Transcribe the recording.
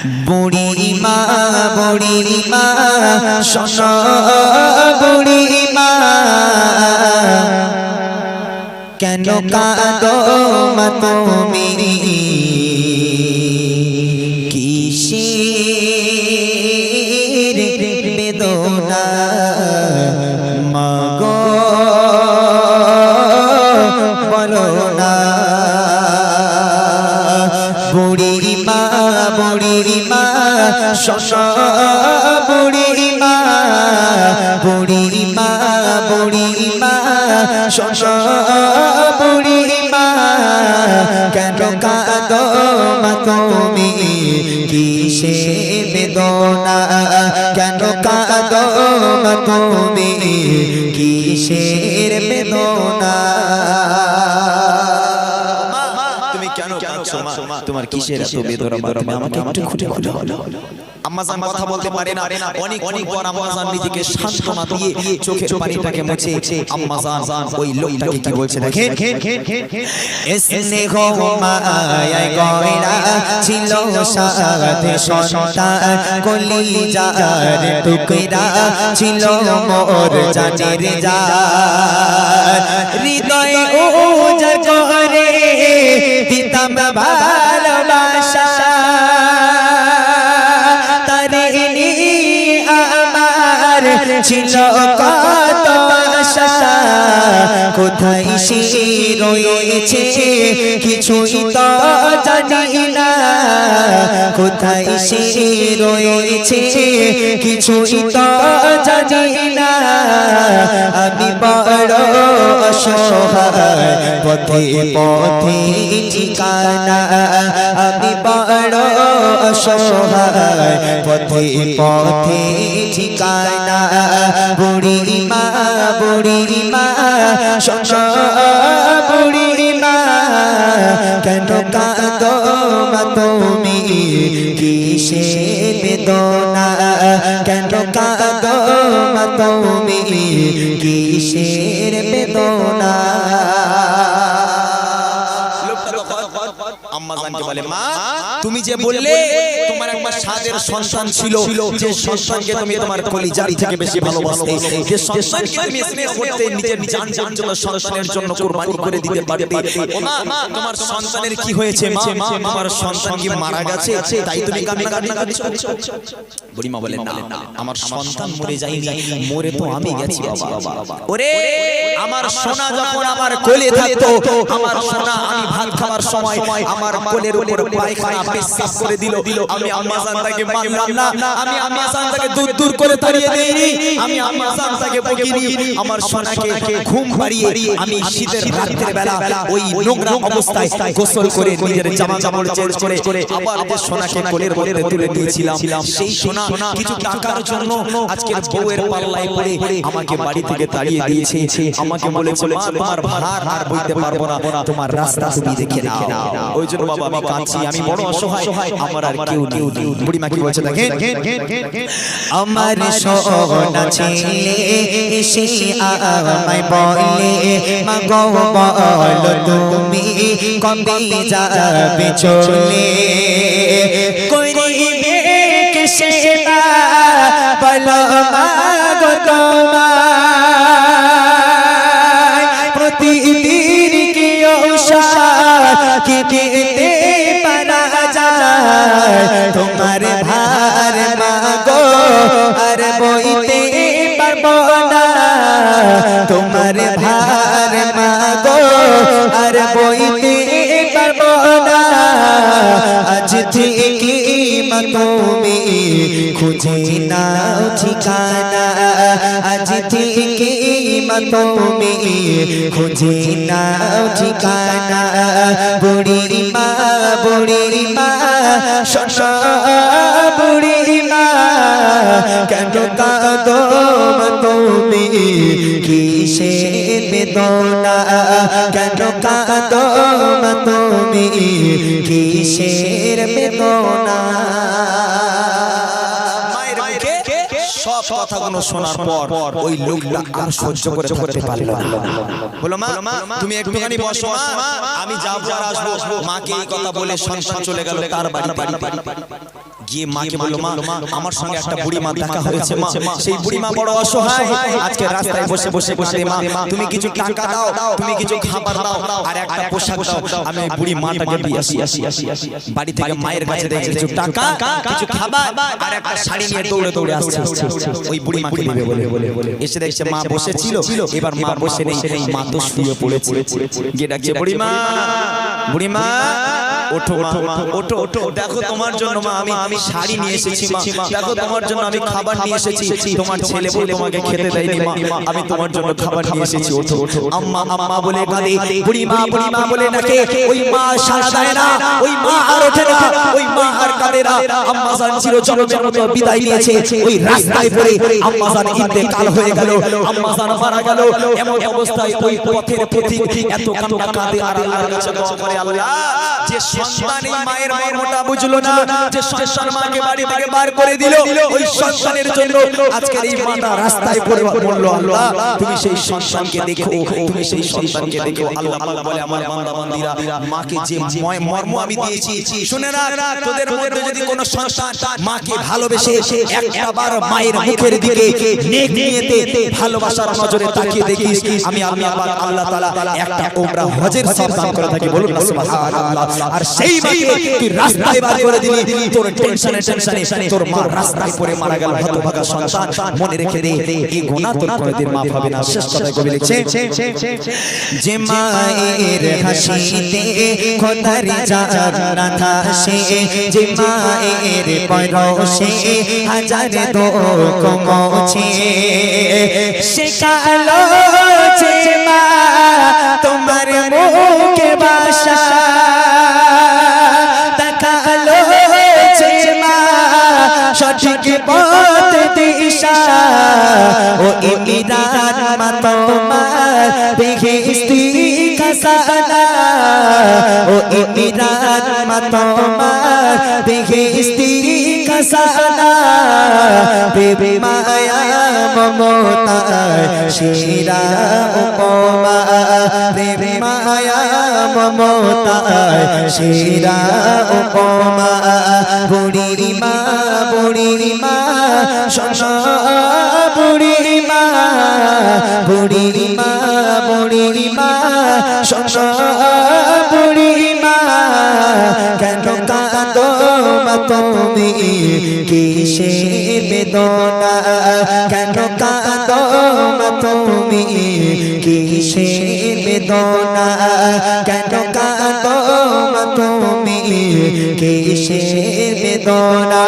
বুড়ি মা শোনো বুড়ি মা কেন কাঁদো মা তুমি কিসের বেদনা মা গো বলো না বুড়ি মা শোনো বুড়ি মা শোনো বুড়ি মা কেন কাঁদো মা তুমি কিসের বেদনা কেন কাঁদো মা তুমি কিসের বেদনা তোমার কিসের এত বেদনা আমাকে একটু খুঁটে বলো আম্মাজান কথা বলতে পারে না অনেক পর আম্মাজান নিজেকে সান্ত্বনা দিয়ে চোখের পানিটাকে মুছে আম্মাজান ওই লোকটাকে কি বলছে দেখেন স্নেহ মায়ায় গয়রা ছিল সাথে সন্তান কলিজার টুকরা ছিল মোর জানের জান হৃদয়ে উজাড় করে দিতাম ভালোবাসা ছিল কত আশা কোথায় সে রয়েছে কিছুই তো জানি না কোথায় সে রয়েছে কিছুই তো জানি না আমি বড় অসহায় পথে পথে ঠিকানা আমি বড় অসহায় পথে পথে ঠিকানা বুড়ি মা শোনো বুড়ি মা কেন কাঁদো মা তুমি কিসের বেদনা কেন কাঁদো মা তুমি কিসের বেদনা আম্মাজানকে বলে মা তুমি যে বললে তোমার একবার সাদের সন্তান ছিল যে সন্তানকে তুমি তোমার কলিজার থেকে বেশি ভালোবাসতে যে সন্তানকে তুমি স্নেহ করতে নিজের জান জন্য সন্তানের জন্য কুরবানি করে দিতে পারতে ও মা তোমার সন্তানের কি হয়েছে মা তোমার সন্তান কি মারা গেছে তাই তুমি কান্নাকাটি করছো বুড়ি মা বলে না আমার সন্তান মরে যায়নি মরে তো আমি গেছি বাবা ওরে আমার সোনা যখন আমার কোলে থাকতো আমার সোনা আমি ভাত খাওয়ার সময় আমার কোলের উপর পায়খানা পেশাব করে দিল আমি আম্মাজানকে মারলাম না আমি আম্মাজানকে দূর করে তাড়িয়ে দেইনি আমি আম্মাজানকে বকিনি আমার সোনাকে ঘুম পাড়িয়ে আমি শীতের রাতের বেলা ওই নোংরা অবস্থায় গোসল করে নিজের জামা কাপড় চেঞ্জ করে আবার যে সোনাকে কোলের মধ্যে তুলে দিয়েছিলাম সেই সোনা কিছু টাকার জন্য আজকে বউয়ের পাল্লায় পড়ে আমাকে বাড়ি থেকে তাড়িয়ে দিয়েছে আমাকে বলেছিল তোমার ভার আর বইতে পারবো না তোমার রাস্তা তুমি দেখে নাও ওই জন্য বাবা আমি কাঁদছি আমি বড় অসহায় আমার আর কেউ নেই বুড়ি মা কি বলছে দেখেন আমার সোনা ছেলে এসে আমায় বলে মা গো বলো তুমি কবে যাবে চলে করিবে কে সেবা বলো মা গো তোমায় প্রতিদিন কি ঔষধ খেতে পারা যায় তোমার ভার মা গো আর বইতে পারবো না তোমার ভার মা গো আর বইতে পারবো না আজ থেকে মা তুমি খুঁজে নাও ঠিকানা আজ থেকে মা তুমি খুঁজে নাও ঠিকানা বুড়ি মা শোনো বুড়ি মা কেন কাঁদো মা তুমি কিসের বেদনা কেন কাঁদো মা তুমি কিসের বেদনা সব কথাগুলো শোনার পর ওই লোকটা আর সহ্য করে থাকতে পারল না বলো মা তুমি একটুখানি বসো মা আমি যাবো আর আসবো মাকে এই কথা বলে সন্তান চলে গেল তার বাড়ি গিয়ে মাকে বলল, মা আমার সঙ্গে একটা বুড়ি মা দেখা হয়েছে মা, সেই বুড়ি মা বড় অসহায়, আজকে রাস্তায় বসে বসে বসে মা তুমি কিছু টাকা দাও, তুমি কিছু খাবার দাও আর একটা পোশাক দাও, আমি ওই বুড়ি মাটাকে দিয়ে আসি। বাড়ি থেকে মায়ের কাছে দেখে কিছু টাকা, কিছু খাবার আর একটা শাড়ি নিয়ে দৌড়ে দৌড়ে আসছে ওই বুড়ি মাকে দিবে বলে। এসে দেখছে মা বসেছিল, এবার মা বসে নেই, মা তো শুয়ে পড়েছে। গিয়ে ডাকছে, বুড়ি মা, বুড়ি মা ওঠো মা, ওঠো ওঠো, দেখো তোমার জন্য মা আমি শাড়ি নিয়ে এসেছি মা, দেখো তোমার জন্য আমি খাবার নিয়ে এসেছি, তোমার ছেলে বলে তোমাকে খেতে দেয়নি মা, আমি তোমার জন্য খাবার নিয়ে এসেছি, ওঠো ওঠো। আম্মা আম্মা বলে কাঁদে, বুড়ি মা বলে ডাকে, ওই মা সাড়া দেয় না, ওই মা আর ওঠে না, ওই মা আর কাঁদে না। আম্মা জান চির জগৎ বিদায় নিয়েছে, ওই রাস্তায় পড়ে আম্মা জান ইন্তেকাল হয়ে গেল, আম্মা জান মারা গেল। এমন অবস্থায় ওই পথের পথিক এত কান্না কাঁদে আর আল্লাহর কাছে দোয়া করে, আল্লাহ যে সন্তান এই মায়ের মর্মটা বুঝলো না, যে সন্তান মাকে বাড়ি থেকে বার করে দিল, ওই সন্তানের জন্য আজকে এই মাটা রাস্তায় পড়ে মরলো, আল্লাহ তুমি সেই সন্তানকে দেখো, তুমি সেই সন্তানকে দেখো। আল্লাহ বলে, আমার বান্দা বান্দীরা, মাকে যে মর্ম আমি দিয়েছি, শুনে না, তোদের মধ্যে যদি কোনো সন্তান মাকে ভালোবেসে একবার মায়ের মুখের দিকে নেক নিয়েতে ভালোবাসার নজরে তাকিয়ে দেখিস, আমি আল্লাহ তাআলা একটা উমরা হজের সওয়াব দান করে থাকি, বলুন সুবহানাল্লাহ। আর সেই মাকে তুই রাস্তায় বার করে দিলি, তোর টেনশনে তোর মা রাস্তায় পড়ে মারা গেল, হতভাগা সন্তান, মনে রেখে দে এই গুনাহ তোর কোনদিন মাফ হবে না। শেষ কথায় কবি লিখছে, যে মায়ের হাসিতে খোদার জান্নাত আসে, যে মায়ের পরশে হাজার দুঃখ মোছে, সে কালো যে মা তোমার মুখে বাসা, তাকালো যে মা সঠিক পথ দিশা, ও ইমরান মা তোমার বেহেশতি খাজানা, ও ইমরান মা তোমার বেহেশতি খাজানা, বেবে মায়া মমতা শিরা উপমা, বেবে মায়া মমতা শিরা উপমা, বুড়ি মা শোনো, বুড়ি মা শোনো, বুড়ি মা কেন কাঁদো মা তুমি, কিসের বেদনা, কেন কাঁদো মা তুমি, কিসের বেদনা, কেন কাঁদো মা তুমি, কিসের বেদনা।